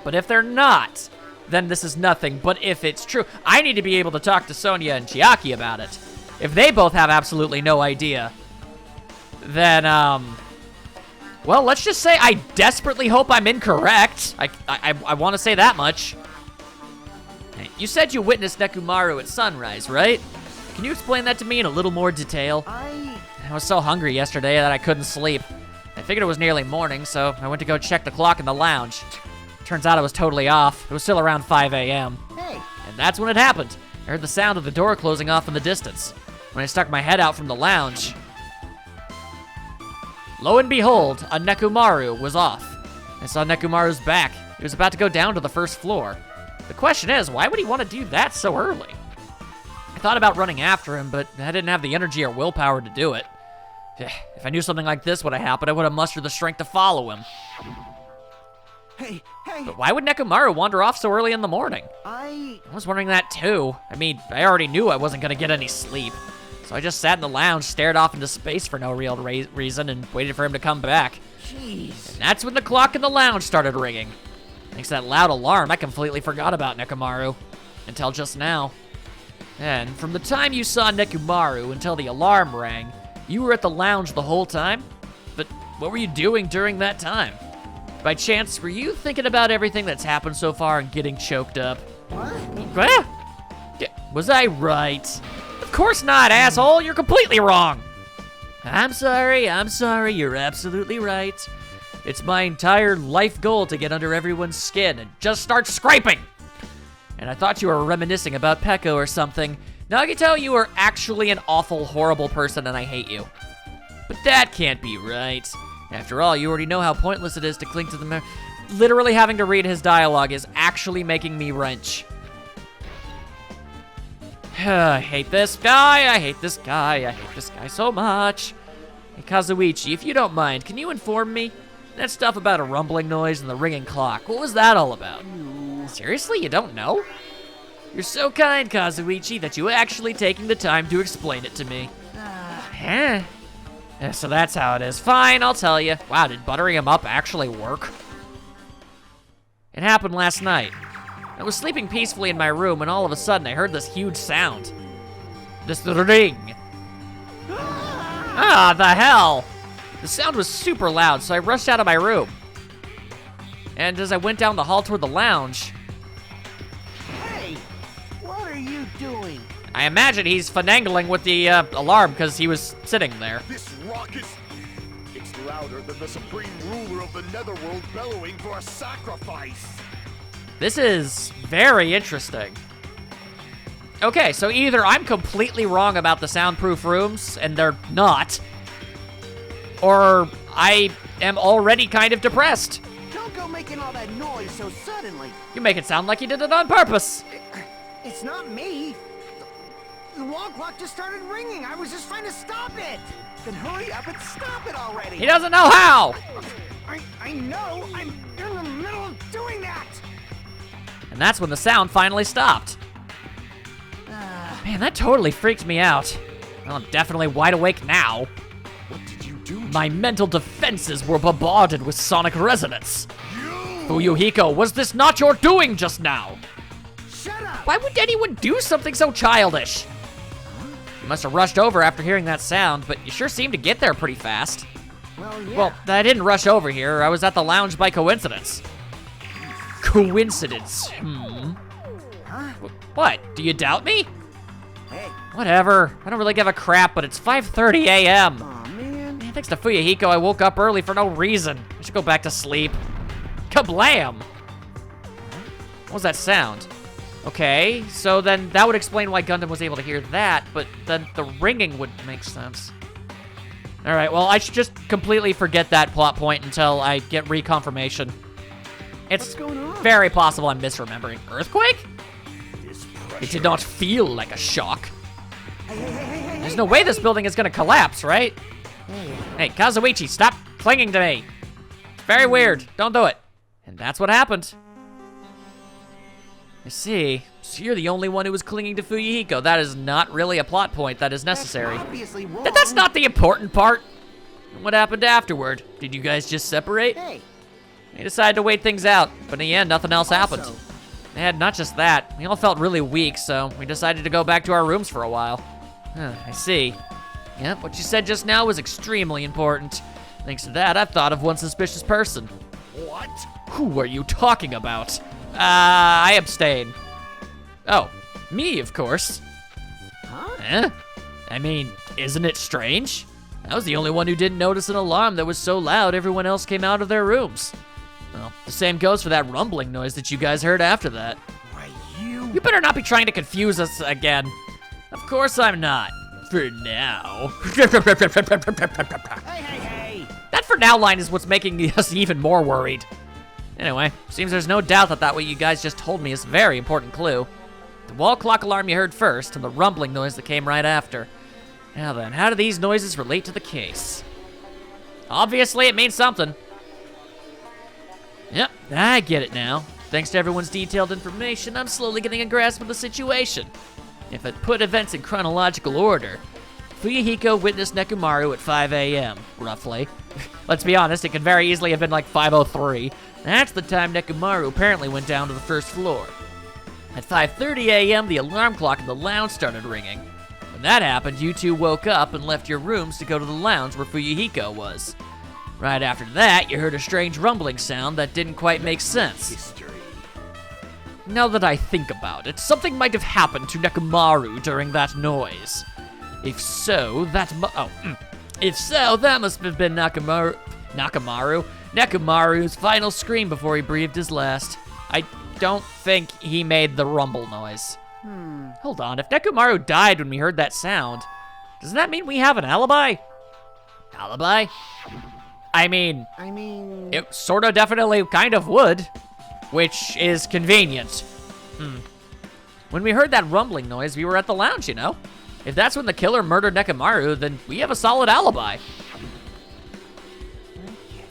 But if they're not, then this is nothing. But if it's true, I need to be able to talk to Sonia and Chiaki about it. If they both have absolutely no idea, then, Well, let's just say I desperately hope I'm incorrect. I want to say that much. Hey, you said you witnessed Nekomaru at sunrise, right? Can you explain that to me in a little more detail? I was so hungry yesterday that I couldn't sleep. I figured it was nearly morning, so I went to go check the clock in the lounge. Turns out I was totally off. It was still around 5 a.m. Hey. And that's when it happened. I heard the sound of the door closing off in the distance. When I stuck my head out from the lounge, lo and behold, a Nekomaru was off. I saw Nekomaru's back. He was about to go down to the first floor. The question is, why would he want to do that so early? I thought about running after him, but I didn't have the energy or willpower to do it. If I knew something like this would have happened, I would have mustered the strength to follow him. Hey. But why would Nekomaru wander off so early in the morning? I was wondering that too. I mean, I already knew I wasn't gonna get any sleep. So I just sat in the lounge, stared off into space for no real reason, and waited for him to come back. Jeez. And that's when the clock in the lounge started ringing. Thanks to that loud alarm, I completely forgot about Nekomaru. Until just now. And from the time you saw Nekomaru until the alarm rang, you were at the lounge the whole time? But what were you doing during that time? By chance, were you thinking about everything that's happened so far and getting choked up? What? Was I right? Of course not, asshole. You're completely wrong. I'm sorry. You're absolutely right. It's my entire life goal to get under everyone's skin and just start scraping. And I thought you were reminiscing about Peko or something. Now I can tell you are actually an awful, horrible person and I hate you. But that can't be right. After all, you already know how pointless it is to cling to the literally having to read his dialogue is actually making me wrench. I hate this guy, I hate this guy so much. Hey, Kazuichi, if you don't mind, can you inform me? That stuff about a rumbling noise and the ringing clock, what was that all about? Seriously, you don't know? You're so kind, Kazuichi, that you actually taking the time to explain it to me. Huh? Yeah, so that's how it is. Fine, I'll tell you. Wow, did buttering him up actually work? It happened last night. I was sleeping peacefully in my room and all of a sudden I heard this huge sound. This ring. Ah, the hell! The sound was super loud, so I rushed out of my room. And as I went down the hall toward the lounge... Hey! What are you doing? I imagine he's finagling with the alarm because he was sitting there. This rocket, it's louder than the supreme ruler of the netherworld bellowing for a sacrifice. This is very interesting. Okay, so either I'm completely wrong about the soundproof rooms, and they're not, or I am already kind of depressed. Don't go making all that noise so suddenly. You make it sound like you did it on purpose. It's not me. The wall clock just started ringing. I was just trying to stop it. Then hurry up and stop it already. He doesn't know how. I know. I'm in the middle of doing that. And that's when the sound finally stopped. Man, that totally freaked me out. Well, I'm definitely wide awake now. What did you do? My mental defenses were bombarded with sonic resonance. Fuyuhiko, was this not your doing just now? Shut up. Why would anyone do something so childish? You must have rushed over after hearing that sound, but you sure seemed to get there pretty fast. Well, yeah. Well, I didn't rush over here. I was at the lounge by coincidence. Coincidence? Huh? What? Do you doubt me? Hey. Whatever. I don't really give a crap, but it's 5:30 a.m. Aw, man. Man, thanks to Fuyuhiko, I woke up early for no reason. I should go back to sleep. Kablam! What was that sound? Okay, so then that would explain why Gundam was able to hear that, but then the ringing would make sense. Alright, well, I should just completely forget that plot point until I get reconfirmation. It's What's going on? very possible I'm misremembering. Earthquake? This It pressure. did not feel like a shock. Hey. There's no way this building is gonna collapse, right? Hey, Kazuichi, stop clinging to me. Very weird. Don't do it. And that's what happened. I see. So you're the only one who was clinging to Fuyuhiko. That is not really a plot point that is necessary. That's obviously wrong. That's not the important part. What happened afterward? Did you guys just separate? Hey. We decided to wait things out, but in the end, nothing else happened. Also- And not just that, we all felt really weak, so we decided to go back to our rooms for a while. I see. Yep, what you said just now was extremely important. Thanks to that, I've thought of one suspicious person. What? Who are you talking about? I abstain. Oh, me, of course. Huh? I mean, isn't it strange? I was the only one who didn't notice an alarm that was so loud everyone else came out of their rooms. Well, the same goes for that rumbling noise that you guys heard after that. Why, you... You better not be trying to confuse us again. Of course I'm not. For now. Hey, hey, hey! That for now line is what's making us even more worried. Anyway, seems there's no doubt that what you guys just told me is a very important clue. The wall clock alarm you heard first, and the rumbling noise that came right after. Now then, how do these noises relate to the case? Obviously, it means something. Yep, I get it now. Thanks to everyone's detailed information, I'm slowly getting a grasp of the situation. If I put events in chronological order, Fuyuhiko witnessed Nekomaru at 5 a.m., roughly. Let's be honest, it could very easily have been like 5:03. That's the time Nekomaru apparently went down to the first floor. At 5:30 a.m., the alarm clock in the lounge started ringing. When that happened, you two woke up and left your rooms to go to the lounge where Fuyuhiko was. Right after that, you heard a strange rumbling sound that didn't quite make sense. History. Now that I think about it, something might have happened to Nekomaru during that noise. If so, that must have been Nekomaru's final scream before he breathed his last. I don't think he made the rumble noise. Hold on, if Nekomaru died when we heard that sound, doesn't that mean we have an alibi? Alibi? I mean, it sort of definitely kind of would, which is convenient. When we heard that rumbling noise, we were at the lounge, you know? If that's when the killer murdered Nekomaru, then we have a solid alibi.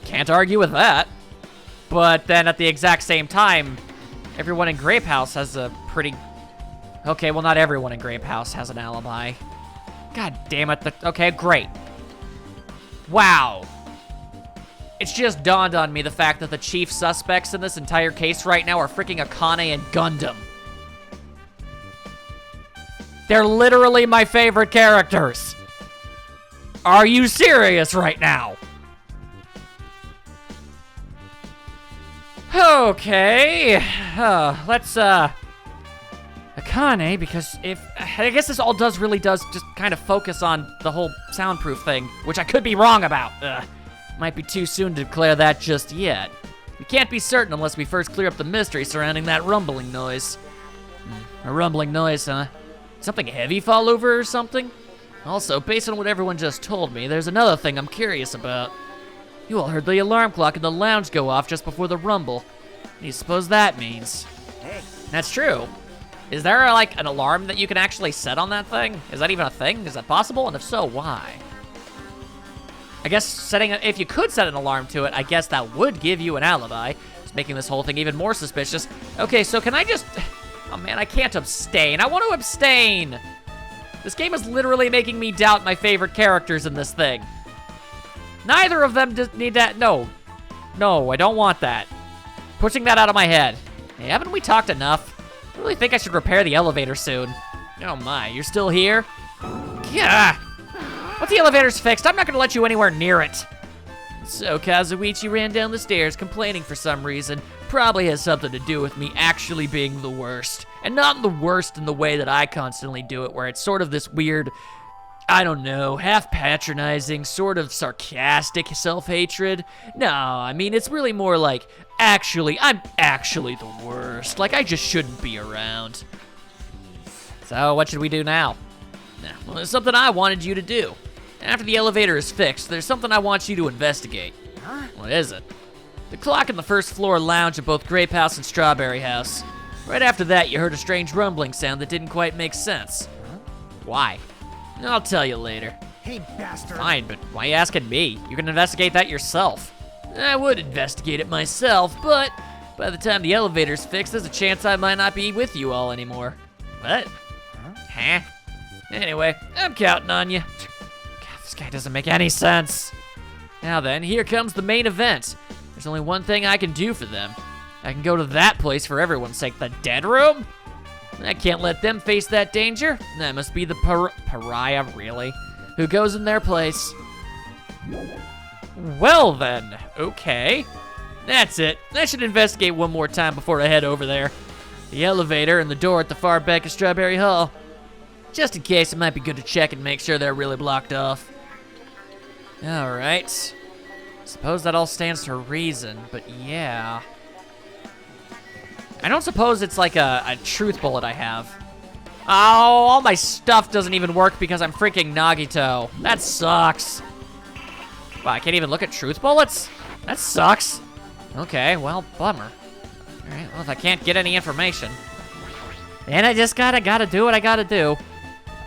Can't argue with that. But then at the exact same time, everyone in Grape House has a pretty... Okay, well, not everyone in Grape House has an alibi. God damn it. Okay, great. Wow. It's just dawned on me the fact that the chief suspects in this entire case right now are freaking Akane and Gundam. They're literally my favorite characters. Are you serious right now? Okay, let's, Akane, because I guess this all really does just kind of focus on the whole soundproof thing, which I could be wrong about. Might be too soon to declare that just yet. We can't be certain unless we first clear up the mystery surrounding that rumbling noise. A rumbling noise, huh? Something heavy fall over or something? Also, based on what everyone just told me, there's another thing I'm curious about. You all heard the alarm clock in the lounge go off just before the rumble. What do you suppose that means? Hey. That's true. Is there, like, an alarm that you can actually set on that thing? Is that even a thing? Is that possible? And if so, why? I guess if you could set an alarm to it, I guess that would give you an alibi. Just making this whole thing even more suspicious. Okay, so can I just... Oh man, I can't abstain. I want to abstain. This game is literally making me doubt my favorite characters in this thing. Neither of them need that. No, I don't want that. Pushing that out of my head. Hey, haven't we talked enough? I really think I should repair the elevator soon. Oh my, you're still here? Yeah. Once the elevator's fixed, I'm not gonna let you anywhere near it. So Kazuichi ran down the stairs complaining for some reason. Probably has something to do with me actually being the worst. And not the worst in the way that I constantly do it, where it's sort of this weird, I don't know, half patronizing, sort of sarcastic self-hatred. No, I mean, it's really more like, I'm actually the worst. Like, I just shouldn't be around. So, what should we do now? Well, there's something I wanted you to do. After the elevator is fixed, there's something I want you to investigate. Huh? What is it? The clock in the first floor lounge at both Grape House and Strawberry House. Right after that, you heard a strange rumbling sound that didn't quite make sense. Why? I'll tell you later. Hey, bastard. Fine, but why are you asking me? You can investigate that yourself. I would investigate it myself, but by the time the elevator's fixed, there's a chance I might not be with you all anymore. What? Huh? Anyway, I'm counting on you. God, this guy doesn't make any sense. Now then, here comes the main event. There's only one thing I can do for them. I can go to that place for everyone's sake, the dead room? I can't let them face that danger. That must be the pariah, really? Who goes in their place? Well then, okay. That's it. I should investigate one more time before I head over there. The elevator and the door at the far back of Strawberry Hall. Just in case, it might be good to check and make sure they're really blocked off. Alright. Suppose that all stands to reason, but yeah. I don't suppose it's like a truth bullet I have. Oh, all my stuff doesn't even work because I'm freaking Nagito. That sucks. Wow, I can't even look at truth bullets? That sucks. Okay, well, bummer. Alright, well, if I can't get any information, then I just gotta do what I gotta do.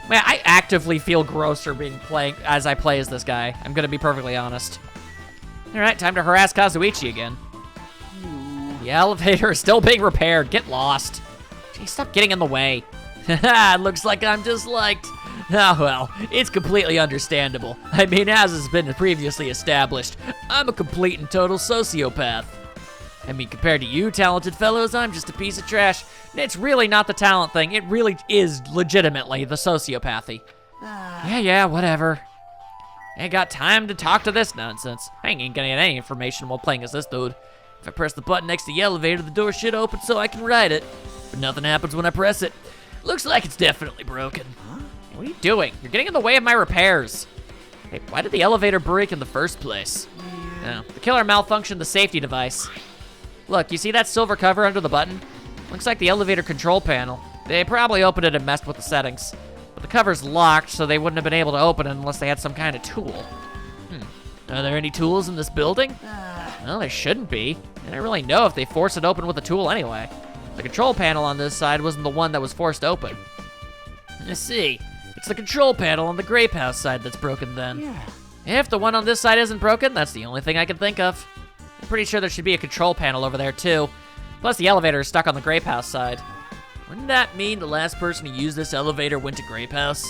Man, I actively feel grosser playing as I play as this guy. I'm gonna be perfectly honest. Alright, time to harass Kazuichi again. The elevator is still being repaired. Get lost. Jeez, stop getting in the way. Haha, looks like I'm disliked. Oh well, it's completely understandable. I mean, as has been previously established, I'm a complete and total sociopath. I mean, compared to you talented fellows, I'm just a piece of trash. It's really not the talent thing, it really is legitimately the sociopathy. Yeah, whatever. Ain't got time to talk to this nonsense. I ain't gonna get any information while playing as this dude. If I press the button next to the elevator, the door should open so I can ride it. But nothing happens when I press it. Looks like it's definitely broken. What are you doing? You're getting in the way of my repairs. Hey, why did the elevator break in the first place? Oh, the killer malfunctioned the safety device. Look, you see that silver cover under the button? Looks like the elevator control panel. They probably opened it and messed with the settings. But the cover's locked, so they wouldn't have been able to open it unless they had some kind of tool. Are there any tools in this building? Well, there shouldn't be. I don't really know if they forced it open with a tool anyway. The control panel on this side wasn't the one that was forced open. I see. It's the control panel on the grape house side that's broken then. Yeah. If the one on this side isn't broken, that's the only thing I can think of. I'm pretty sure there should be a control panel over there too. Plus the elevator is stuck on the grape house side. Wouldn't that mean the last person to use this elevator went to Grape House?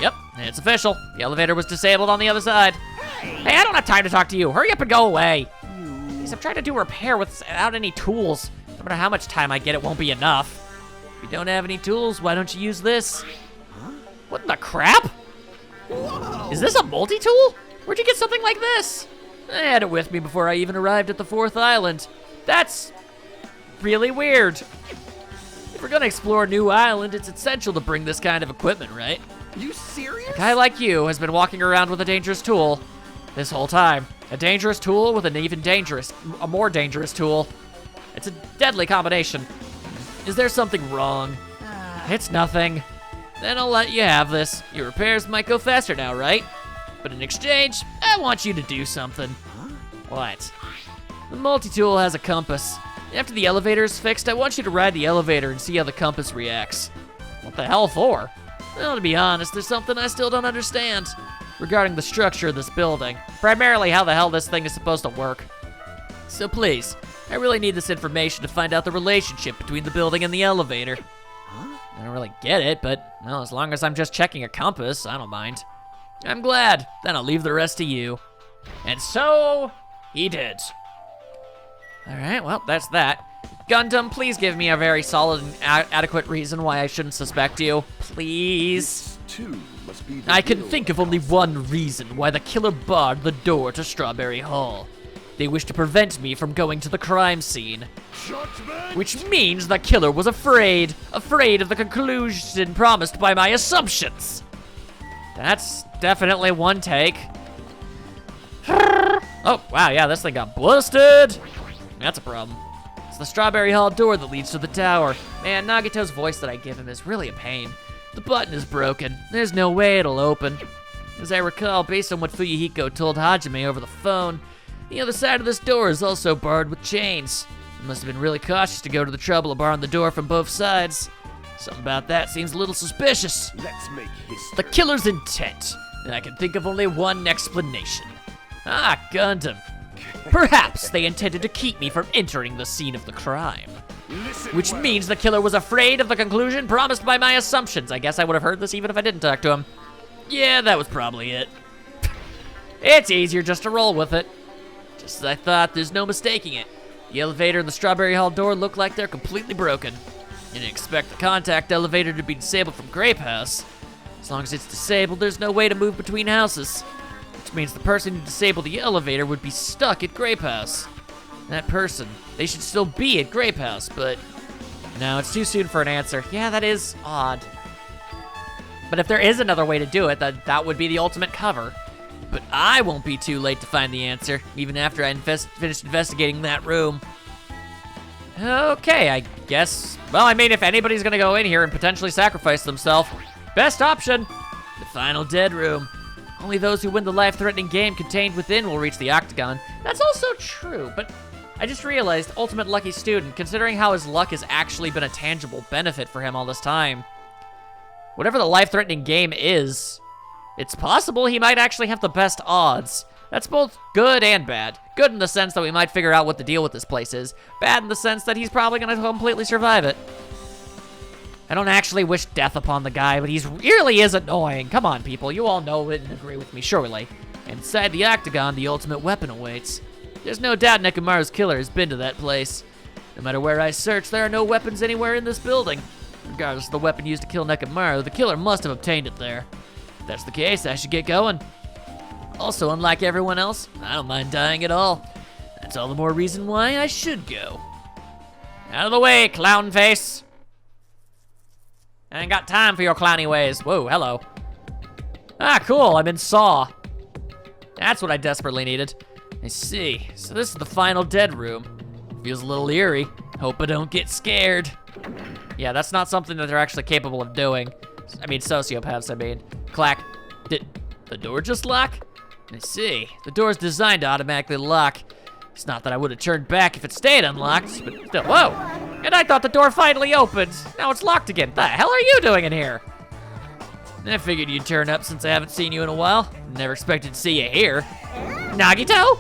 Yep, it's official. The elevator was disabled on the other side. Hey, I don't have time to talk to you. Hurry up and go away. Jeez, I'm trying to do a repair without any tools. No matter how much time I get, it won't be enough. If you don't have any tools, why don't you use this? What in the crap? Whoa. Is this a multi-tool? Where'd you get something like this? I had it with me before I even arrived at the 4th island. That's really weird. If we're gonna explore a new island, it's essential to bring this kind of equipment, right? You serious? A guy like you has been walking around with a dangerous tool this whole time. A dangerous tool with a more dangerous tool. It's a deadly combination. Is there something wrong? It's nothing. Then I'll let you have this. Your repairs might go faster now, right? But in exchange, I want you to do something. What? The multi-tool has a compass. After the elevator is fixed, I want you to ride the elevator and see how the compass reacts. What the hell for? Well, to be honest, there's something I still don't understand regarding the structure of this building. Primarily how the hell this thing is supposed to work. So please, I really need this information to find out the relationship between the building and the elevator. I don't really get it, but, well, as long as I'm just checking a compass, I don't mind. I'm glad. Then I'll leave the rest to you. And so, he did. Alright, well, that's that. Gundam, please give me a very solid and adequate reason why I shouldn't suspect you. Please. I can think of only one reason why the killer barred the door to Strawberry Hall. They wish to prevent me from going to the crime scene. Which means the killer was afraid of the conclusion promised by my assumptions. That's definitely one take. Oh, wow, yeah, this thing got busted. That's a problem. It's the Strawberry Hall door that leads to the tower. Man, Nagito's voice that I give him is really a pain. The button is broken. There's no way it'll open. As I recall, based on what Fuyuhiko told Hajime over the phone, the other side of this door is also barred with chains. I must have been really cautious to go to the trouble of barring the door from both sides. Something about that seems a little suspicious. Let's make history. The killer's intent. And I can think of only one explanation. Ah, Gundam. Perhaps they intended to keep me from entering the scene of the crime. Which means the killer was afraid of the conclusion promised by my assumptions. I guess I would have heard this even if I didn't talk to him. Yeah, that was probably it. It's easier just to roll with it. Just as I thought, there's no mistaking it. The elevator and the Strawberry Hall door look like they're completely broken. You didn't expect the contact elevator to be disabled from Grape House. As long as it's disabled, there's no way to move between houses. Which which means the person who disabled the elevator would be stuck at Grape House. That person, they should still be at Grape House, but no, it's too soon for an answer. Yeah, that is odd. But if there is another way to do it, that would be the ultimate cover. But I won't be too late to find the answer, even after I finished investigating that room. Okay, I guess, well, I mean, if anybody's gonna go in here and potentially sacrifice themselves, best option, the final dead room. Only those who win the life-threatening game contained within will reach the octagon. That's also true, but I just realized, ultimate lucky student, considering how his luck has actually been a tangible benefit for him all this time. Whatever the life-threatening game is, it's possible he might actually have the best odds. That's both good and bad. Good in the sense that we might figure out what the deal with this place is. Bad in the sense that he's probably gonna completely survive it. I don't actually wish death upon the guy, but he really is annoying. Come on, people, you all know it and agree with me, surely. Inside the octagon, the ultimate weapon awaits. There's no doubt Nekomaru's killer has been to that place. No matter where I search, there are no weapons anywhere in this building. Regardless of the weapon used to kill Nekomaru, the killer must have obtained it there. If that's the case, I should get going. Also, unlike everyone else, I don't mind dying at all. That's all the more reason why I should go. Out of the way, clown face. I ain't got time for your clowny ways. Whoa, hello. Ah, cool, I'm in Saw. That's what I desperately needed. I see, so this is the final dead room. Feels a little eerie. Hope I don't get scared. Yeah, that's not something that they're actually capable of doing. I mean, sociopaths, I mean. Clack. Did the door just lock? I see. The door's designed to automatically lock. It's not that I would have turned back if it stayed unlocked, but still, whoa! And I thought the door finally opened. Now it's locked again. The hell are you doing in here? I figured you'd turn up since I haven't seen you in a while. Never expected to see you here. Nagito?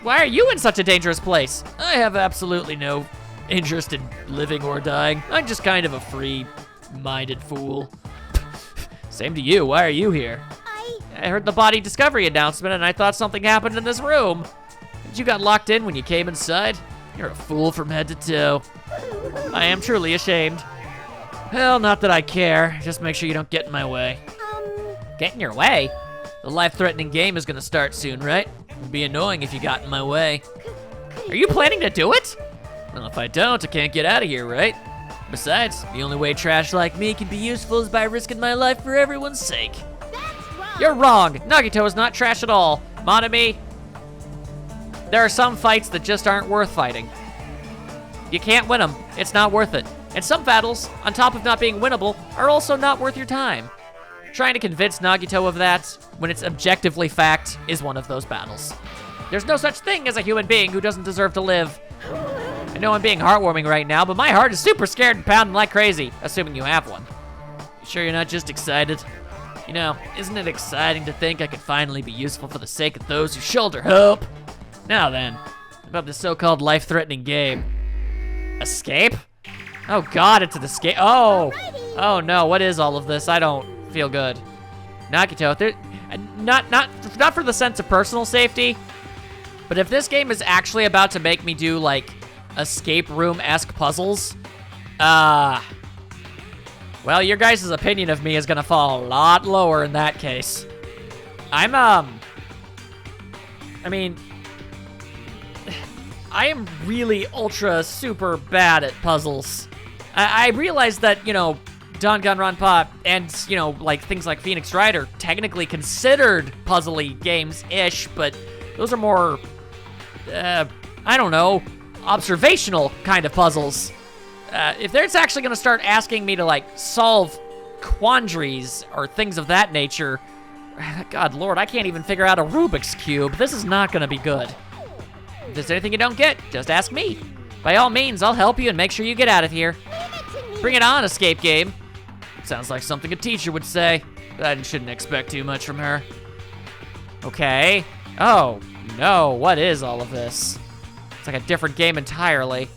Why are you in such a dangerous place? I have absolutely no interest in living or dying. I'm just kind of a free-minded fool. Same to you, why are you here? I heard the body discovery announcement and I thought something happened in this room. You got locked in when you came inside? You're a fool from head to toe. I am truly ashamed. Well, not that I care. Just make sure you don't get in my way. Get in your way? The life-threatening game is gonna start soon, right? It'd be annoying if you got in my way. Are you planning to do it? Well, if I don't, I can't get out of here, right? Besides, the only way trash like me can be useful is by risking my life for everyone's sake. You're wrong. Nagito is not trash at all. Monami, there are some fights that just aren't worth fighting. You can't win them. It's not worth it. And some battles, on top of not being winnable, are also not worth your time. Trying to convince Nagito of that, when it's objectively fact, is one of those battles. There's no such thing as a human being who doesn't deserve to live. I know I'm being heartwarming right now, but my heart is super scared and pounding like crazy, assuming you have one. You sure you're not just excited? You know, isn't it exciting to think I could finally be useful for the sake of those who shoulder hope? Now then, about this so-called life-threatening game. Escape? Oh God, it's an escape. Oh no, what is all of this? I don't feel good. Nagito, not for the sense of personal safety, but if this game is actually about to make me do like escape room-esque puzzles, well, your guys' opinion of me is gonna fall a lot lower in that case. I mean, I am really ultra super bad at puzzles. I realize that, you know, Danganronpa and, you know, like things like Phoenix Wright are technically considered puzzly games-ish, but those are more, I don't know, observational kind of puzzles. If it's actually gonna start asking me to like solve quandaries or things of that nature, God Lord, I can't even figure out a Rubik's Cube. This is not gonna be good. If there's anything you don't get, just ask me. By all means, I'll help you and make sure you get out of here. Bring it on, escape game. Sounds like something a teacher would say, but I shouldn't expect too much from her. Okay. Oh, no, what is all of this? It's like a different game entirely.